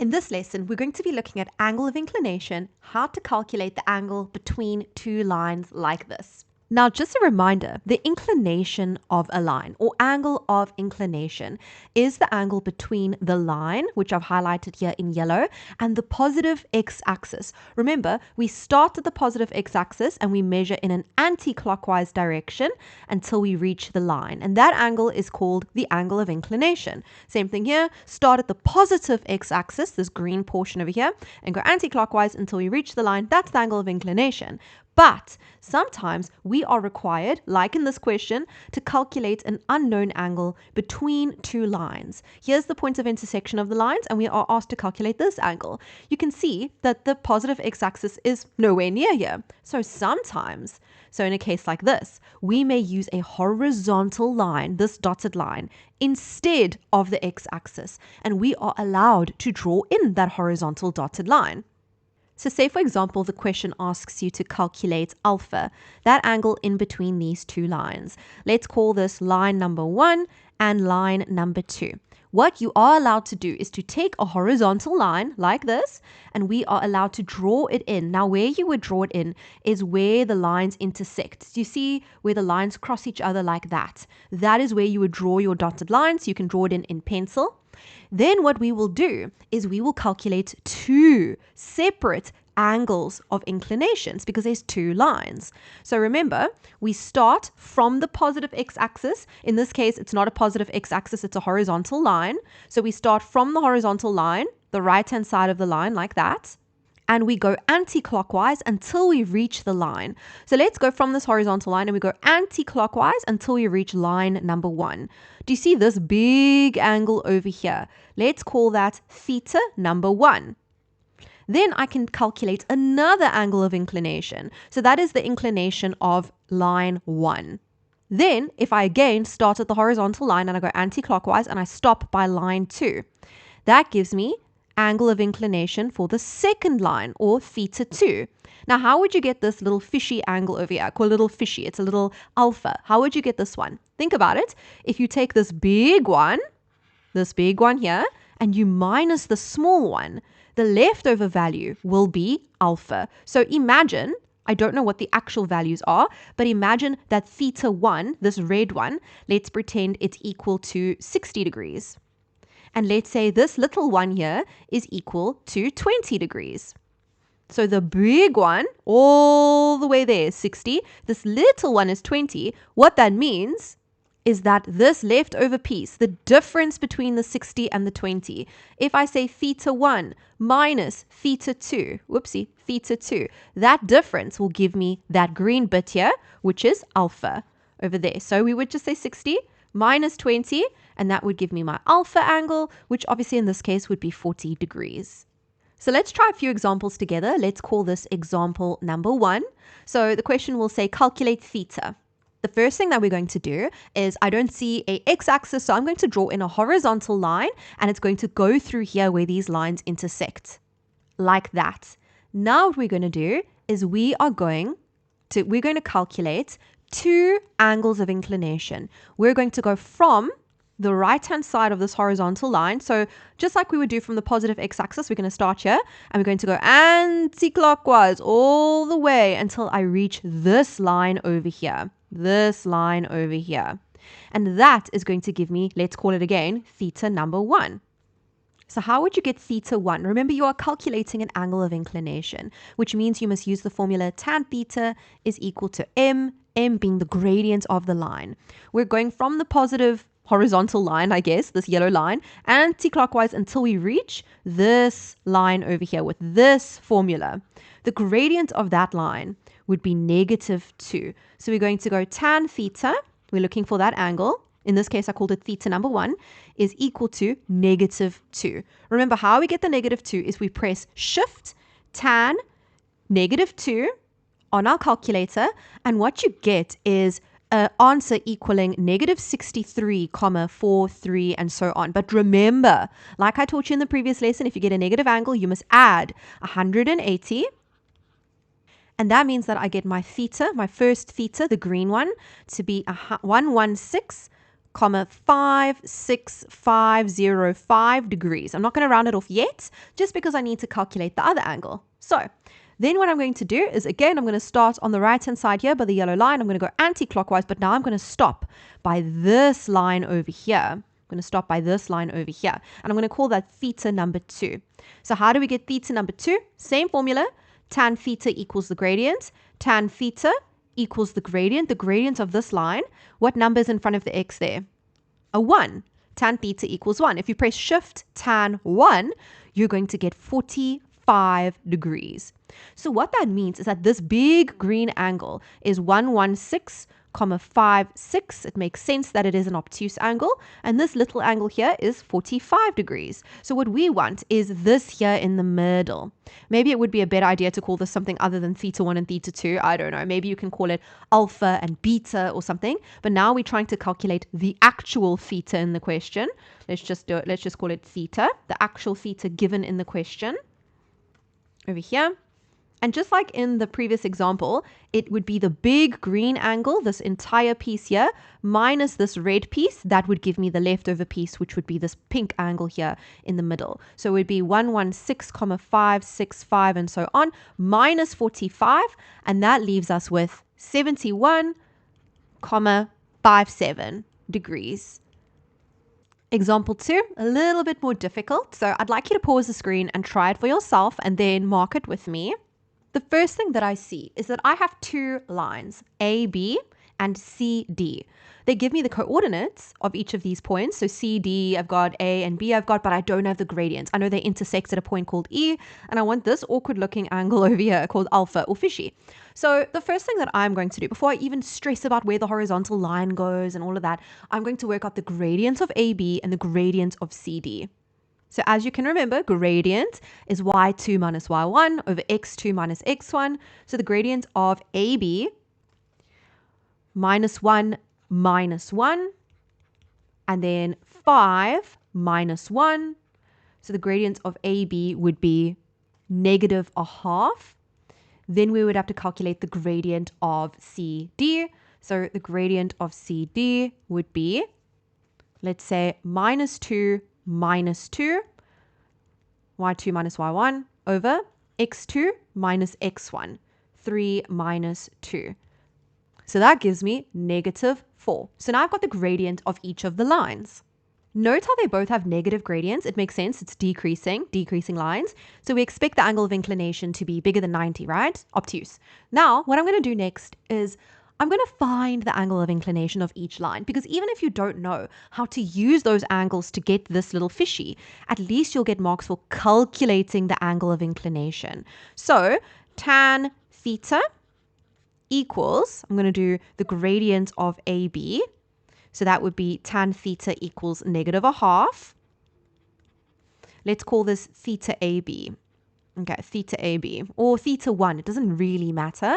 In this lesson, we're going to be looking at angle of inclination, how to calculate the angle between two lines like this. Now, just a reminder, the inclination of a line or angle of inclination is the angle between the line, which I've highlighted here in yellow, and the positive x-axis. Remember, we start at the positive x-axis and we measure in an anti-clockwise direction until we reach the line. And that angle is called the angle of inclination. Same thing here, start at the positive x-axis, this green portion over here, and go anti-clockwise until we reach the line. That's the angle of inclination. But sometimes we are required, like in this question, to calculate an unknown angle between two lines. Here's the point of intersection of the lines, and we are asked to calculate this angle. You can see that the positive x-axis is nowhere near here. So in a case like this, we may use a horizontal line, this dotted line, instead of the x-axis, and we are allowed to draw in that horizontal dotted line. So say, for example, the question asks you to calculate alpha, that angle in between these two lines. Let's call this line number 1 and line number 2. What you are allowed to do is to take a horizontal line like this, and we are allowed to draw it in. Now, where you would draw it in is where the lines intersect. Do you see where the lines cross each other like that? That is where you would draw your dotted lines. You can draw it in pencil. Then what we will do is we will calculate two separate angles of inclinations because there's two lines. So remember, we start from the positive x-axis. In this case, it's not a positive x-axis, it's a horizontal line. So we start from the horizontal line, the right-hand side of the line like that, and we go anti-clockwise until we reach the line. So let's go from this horizontal line and we go anti-clockwise until we reach line number 1. Do you see this big angle over here? Let's call that theta number 1. Then I can calculate another angle of inclination. So that is the inclination of line 1. Then if I again start at the horizontal line and I go anti-clockwise and I stop by line 2, that gives me angle of inclination for the second line, or theta 2. Now, how would you get this little fishy angle over here? I call it a little fishy. It's a little alpha. How would you get this one? Think about it. If you take this big one here, and you minus the small one, the leftover value will be alpha. So imagine, I don't know what the actual values are, but imagine that theta 1, this red one, let's pretend it's equal to 60 degrees. And let's say this little one here is equal to 20 degrees. So the big one, all the way there is 60. This little one is 20. What that means is that this leftover piece, the difference between the 60 and the 20, if I say theta 1 minus theta 2, theta 2, that difference will give me that green bit here, which is alpha over there. So we would just say 60 minus 20, and that would give me my alpha angle, which obviously in this case would be 40 degrees. So let's try a few examples together. Let's call this example number 1. So the question will say calculate theta. The first thing that we're going to do is I don't see a x-axis, so I'm going to draw in a horizontal line, and it's going to go through here where these lines intersect, like that. Now what we're going to do is we're going to calculate two angles of inclination. We're going to go from the right-hand side of this horizontal line. So just like we would do from the positive x-axis, we're going to start here and we're going to go anti-clockwise all the way until I reach this line over here. And that is going to give me, let's call it again, theta number 1. So how would you get theta 1? Remember, you are calculating an angle of inclination, which means you must use the formula tan theta is equal to m being the gradient of the line. We're going from the positive horizontal line, I guess, this yellow line, anti-clockwise until we reach this line over here with this formula. The gradient of that line would be negative 2. So we're going to go tan theta, we're looking for that angle, in this case I called it theta number 1, is equal to negative 2. Remember, how we get the negative 2 is we press shift tan negative 2 on our calculator, and what you get is an answer equaling negative 63,43 and so on. But remember, like I taught you in the previous lesson, if you get a negative angle, you must add 180. And that means that I get my theta, my first theta, the green one, to be 116 56,505 degrees. I'm not going to round it off yet, just because I need to calculate the other angle. So then what I'm going to do is, again, I'm going to start on the right-hand side here by the yellow line. I'm going to go anti-clockwise, but now I'm going to stop by this line over here. I'm going to stop by this line over here. And I'm going to call that theta number 2. So how do we get theta number 2? Same formula. Tan theta equals the gradient. Tan theta equals the gradient of this line. What number is in front of the x there? A 1. Tan theta equals 1. If you press shift tan 1, you're going to get 45 degrees. So what that means is that this big green angle is 116,56. It makes sense that it is an obtuse angle. And this little angle here is 45 degrees. So what we want is this here in the middle. Maybe it would be a better idea to call this something other than theta 1 and theta 2. I don't know. Maybe you can call it alpha and beta or something. But now we're trying to calculate the actual theta in the question. Let's just do it. Let's just call it theta, the actual theta given in the question over here. And just like in the previous example, it would be the big green angle, this entire piece here, minus this red piece. That would give me the leftover piece, which would be this pink angle here in the middle. So it would be 116,565 and so on, minus 45. And that leaves us with 71,57 degrees. Example 2, a little bit more difficult. So I'd like you to pause the screen and try it for yourself and then mark it with me. The first thing that I see is that I have 2 lines, AB and CD. They give me the coordinates of each of these points. So CD, I've got A and B, but I don't have the gradients. I know they intersect at a point called E, and I want this awkward looking angle over here called alpha or fishy. So the first thing that I'm going to do, before I even stress about where the horizontal line goes and all of that, I'm going to work out the gradient of AB and the gradient of CD. So as you can remember, gradient is y2 minus y1 over x2 minus x1. So the gradient of AB minus 1 minus 1, and then 5 minus 1. So the gradient of AB would be negative a half. Then we would have to calculate the gradient of CD. So the gradient of CD would be, let's say, minus 2 minus 2, y2 minus y1 over x2 minus x1, 3 minus 2. So that gives me negative 4. So now I've got the gradient of each of the lines. Note how they both have negative gradients. It makes sense. It's decreasing lines. So we expect the angle of inclination to be bigger than 90, right? Obtuse. Now, what I'm going to do next is I'm going to find the angle of inclination of each line, because even if you don't know how to use those angles to get this little fishy, at least you'll get marks for calculating the angle of inclination. So tan theta equals, I'm going to do the gradient of AB. So that would be tan theta equals negative a half. Let's call this theta AB. Okay, theta AB or theta 1. It doesn't really matter.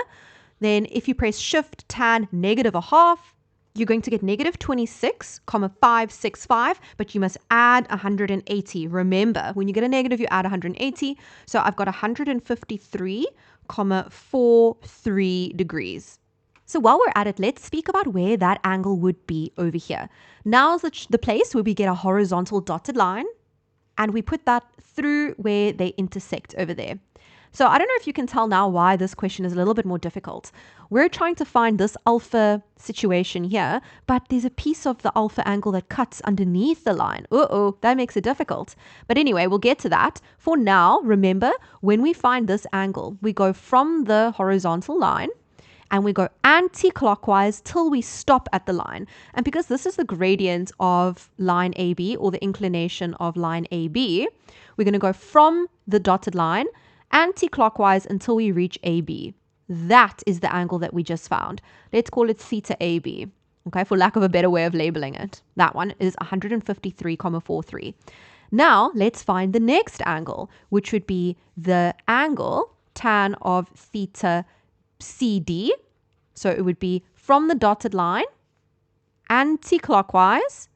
Then if you press shift tan negative a half, you're going to get negative 26,565, but you must add 180. Remember, when you get a negative, you add 180. So I've got 153,43 degrees. So while we're at it, let's speak about where that angle would be over here. Now is the place where we get a horizontal dotted line, and we put that through where they intersect over there. So I don't know if you can tell now why this question is a little bit more difficult. We're trying to find this alpha situation here, but there's a piece of the alpha angle that cuts underneath the line. Uh-oh, that makes it difficult. But anyway, we'll get to that. For now, remember, when we find this angle, we go from the horizontal line, and we go anti-clockwise till we stop at the line. And because this is the gradient of line AB, or the inclination of line AB, we're going to go from the dotted line anti-clockwise until we reach AB. That is the angle that we just found. Let's call it theta AB, okay, for lack of a better way of labeling it. That one is 153,43. Now, let's find the next angle, which would be the angle tan of theta CD. So it would be from the dotted line anti-clockwise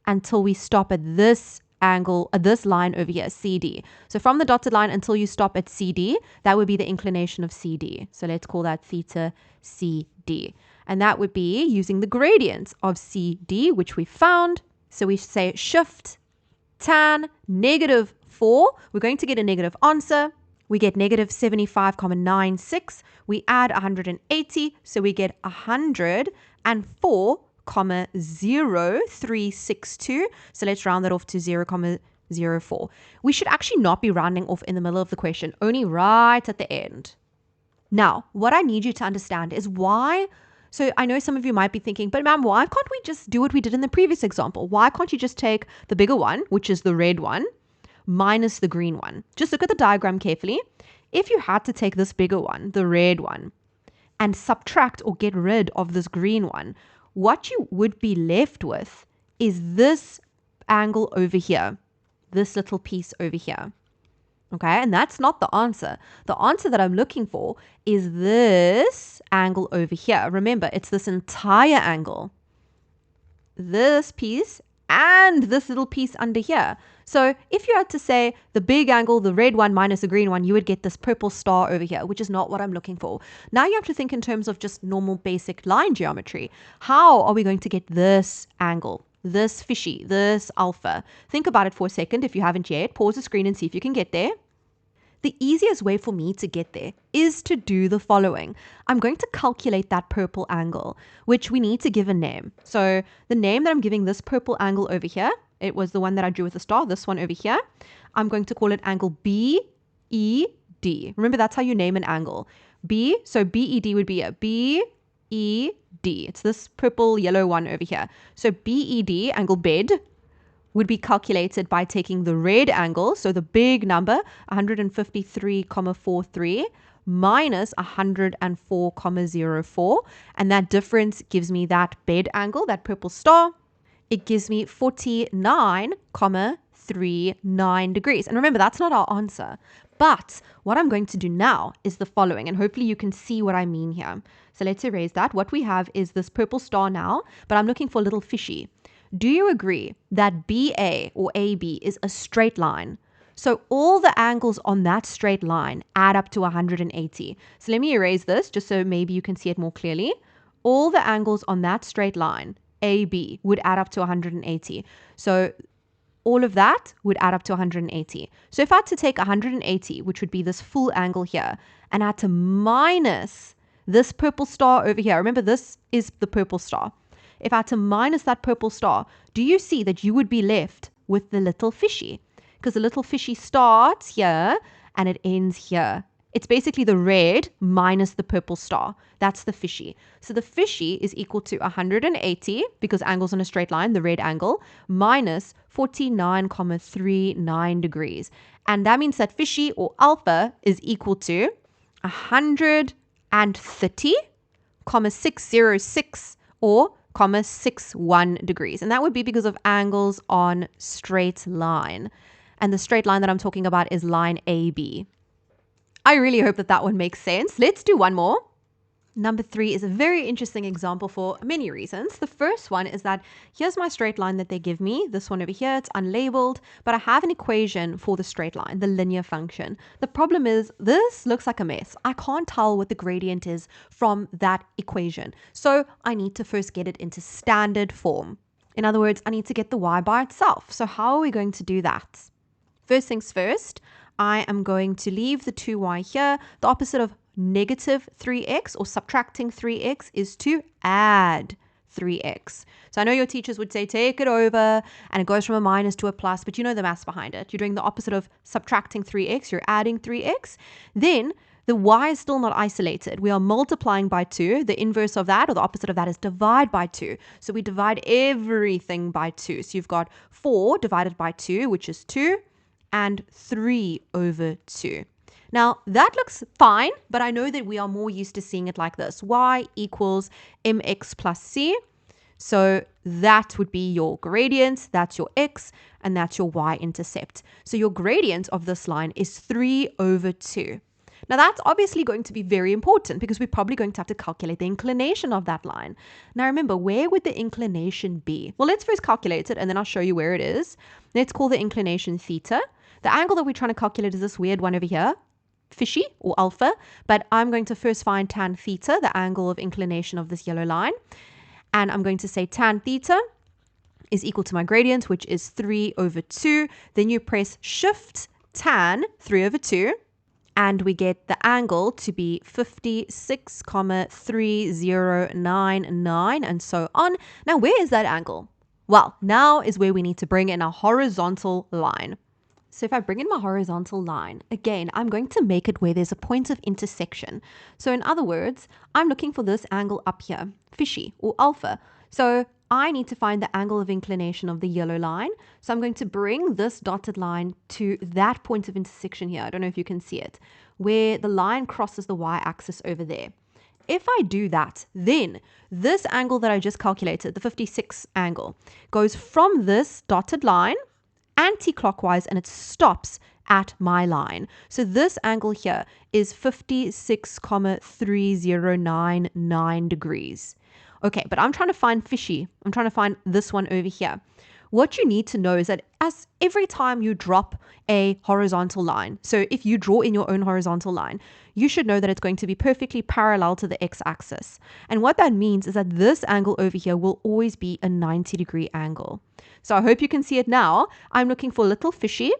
until we stop at this angle, this line over here, CD. So from the dotted line until you stop at CD, that would be the inclination of CD. So let's call that theta CD. And that would be using the gradient of CD, which we found. So we say shift tan -4. We're going to get a negative answer. We get negative 75,96. We add 180, so we get 104,0362. So let's round that off to 0,04. We should actually not be rounding off in the middle of the question, only right at the end. Now, what I need you to understand is why. So I know some of you might be thinking, but ma'am, why can't we just do what we did in the previous example? Why can't you just take the bigger one, which is the red one, minus the green one? Just look at the diagram carefully. If you had to take this bigger one, the red one, and subtract or get rid of this green one, what you would be left with is this angle over here, this little piece over here. Okay, and that's not the answer. The answer that I'm looking for is this angle over here. Remember, it's this entire angle. This piece and this little piece under here. So if you had to say the big angle, the red one minus the green one, you would get this purple star over here, which is not what I'm looking for. Now you have to think in terms of just normal basic line geometry. How are we going to get this angle? This fishy, this alpha. Think about it for a second if you haven't yet. Pause the screen and see if you can get there. The easiest way for me to get there is to do the following. I'm going to calculate that purple angle, which we need to give a name. So the name that I'm giving this purple angle over here, it was the one that I drew with a star, this one over here. I'm going to call it angle BED. Remember, that's how you name an angle. So BED would be a BED. It's this purple yellow one over here. So BED, angle bed, would be calculated by taking the red angle, so the big number, 153,43, minus 104,04, and that difference gives me that bed angle, that purple star. It gives me 49,39 degrees. And remember, that's not our answer. But what I'm going to do now is the following, and hopefully you can see what I mean here. So let's erase that. What we have is this purple star now, but I'm looking for a little fishy. Do you agree that BA or AB is a straight line? So all the angles on that straight line add up to 180. So let me erase this just so maybe you can see it more clearly. All the angles on that straight line, AB, would add up to 180. So all of that would add up to 180. So if I had to take 180, which would be this full angle here, and I had to minus this purple star over here. Remember, this is the purple star. If I had to minus that purple star, do you see that you would be left with the little fishy? Because the little fishy starts here and it ends here. It's basically the red minus the purple star. That's the fishy. So the fishy is equal to 180, because angles on a straight line, the red angle, minus 49,39 degrees. And that means that fishy, or alpha, is equal to 130,606, or 0.61 degrees. And that would be because of angles on straight line. And the straight line that I'm talking about is line AB. I really hope that that one makes sense. Let's do one more. Number 3 is a very interesting example for many reasons. The first one is that here's my straight line that they give me. This one over here, it's unlabeled, but I have an equation for the straight line, the linear function. The problem is this looks like a mess. I can't tell what the gradient is from that equation. So I need to first get it into standard form. In other words, I need to get the y by itself. So how are we going to do that? First things first, I am going to leave the 2y here. The opposite of negative 3x or subtracting 3x is to add 3x. So I know your teachers would say take it over and it goes from a minus to a plus, but you know the maths behind it. You're doing the opposite of subtracting 3x, you're adding 3x. Then the y is still not isolated. We are multiplying by 2. The inverse of that, or the opposite of that, is divide by 2. So we divide everything by 2. So you've got 4 divided by 2, which is 2, and 3 over 2. Now, that looks fine, but I know that we are more used to seeing it like this. Y equals mx plus c. So that would be your gradient, that's your x, and that's your y-intercept. So your gradient of this line is 3 over 2. Now, that's obviously going to be very important because we're probably going to have to calculate the inclination of that line. Now, remember, where would the inclination be? Well, let's first calculate it, and then I'll show you where it is. Let's call the inclination theta. The angle that we're trying to calculate is this weird one over here. fishy or alpha, but I'm going to first find tan theta, the angle of inclination of this yellow line. And I'm going to say tan theta is equal to my gradient, which is 3 over 2. Then you press shift tan 3 over 2. And we get the angle to be 56,3099 and so on. Now, where is that angle? Well, now is where we need to bring in our horizontal line. So if I bring in my horizontal line, again, I'm going to make it where there's a point of intersection. So in other words, I'm looking for this angle up here, fishy or alpha. So I need to find the angle of inclination of the yellow line. So I'm going to bring this dotted line to that point of intersection here. I don't know if you can see it, where the line crosses the y-axis over there. If I do that, then this angle that I just calculated, the 56 angle, goes from this dotted line anti-clockwise and it stops at my line. So this angle here is 56,3099 degrees. Okay, but I'm trying to find fishy. I'm trying to find this one over here. What you need to know is that as every time you drop a horizontal line, so if you draw in your own horizontal line, you should know that it's going to be perfectly parallel to the x-axis. And what that means is that this angle over here will always be a 90-degree angle. So I hope you can see it now. I'm looking for little fishy,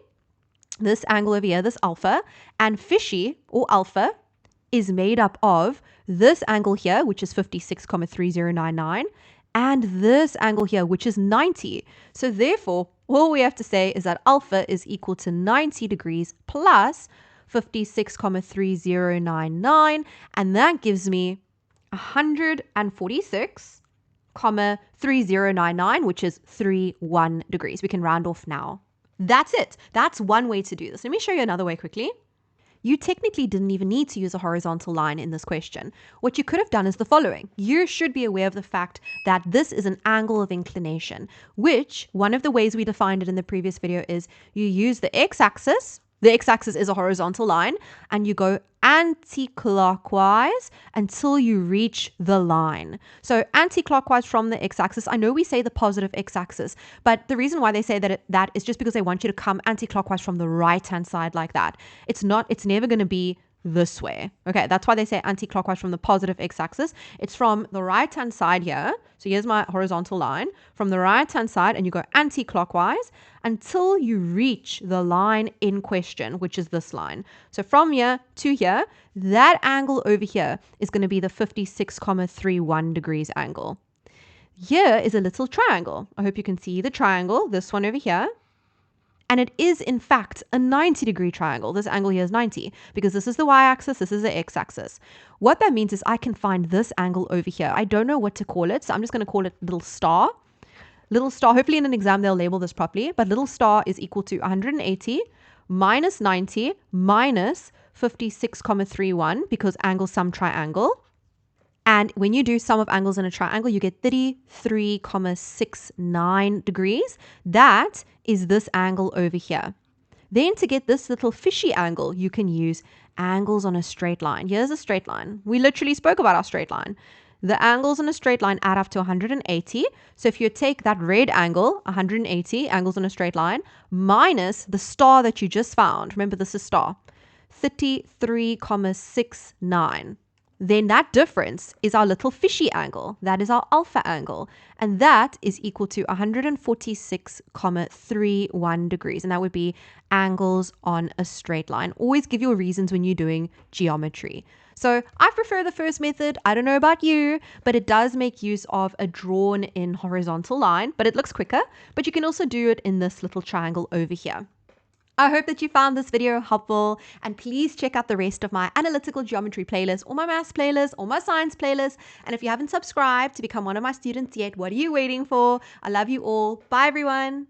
this angle over here, this alpha, and fishy or alpha is made up of this angle here, which is 56,3099, and this angle here, which is 90. So therefore, all we have to say is that alpha is equal to 90 degrees plus 56,3099, and that gives me 146,3099, which is 31 degrees. We can round off now. That's it. That's one way to do this. Let me show you another way quickly. You technically didn't even need to use a horizontal line in this question. What you could have done is the following. You should be aware of the fact that this is an angle of inclination, which one of the ways we defined it in the previous video is you use the x-axis. The x-axis is a horizontal line, and you go anti-clockwise until you reach the line. So anti-clockwise from the x-axis, I know we say the positive x-axis, but the reason why they say that is just because they want you to come anti-clockwise from the right-hand side like that. It's never going to be this way. Okay, that's why they say anti-clockwise from the positive x-axis. It's from the right-hand side here. So here's my horizontal line from the right-hand side, and you go anti-clockwise until you reach the line in question, which is this line. So from here to here, that angle over here is going to be the 56,31 degrees angle. Here is a little triangle. I hope you can see the triangle, this one over here. And it is, in fact, a 90-degree triangle. This angle here is 90 because this is the y-axis, this is the x-axis. What that means is I can find this angle over here. I don't know what to call it, so I'm just going to call it little star. Little star, hopefully in an exam they'll label this properly, but little star is equal to 180 minus 90 minus 56,31 because angle sum triangle. And when you do sum of angles in a triangle, you get 33,69 degrees. That is this angle over here. Then to get this little fishy angle, you can use angles on a straight line. Here's a straight line. We literally spoke about our straight line. The angles on a straight line add up to 180. So if you take that red angle, 180 angles on a straight line, minus the star that you just found, remember this is star, 33,69. Then that difference is our little fishy angle. That is our alpha angle. And that is equal to 146,31 degrees. And that would be angles on a straight line. Always give your reasons when you're doing geometry. So I prefer the first method. I don't know about you, but it does make use of a drawn in horizontal line, but it looks quicker. But you can also do it in this little triangle over here. I hope that you found this video helpful, and please check out the rest of my analytical geometry playlist or my maths playlist or my science playlist. And if you haven't subscribed to become one of my students yet, what are you waiting for? I love you all. Bye everyone.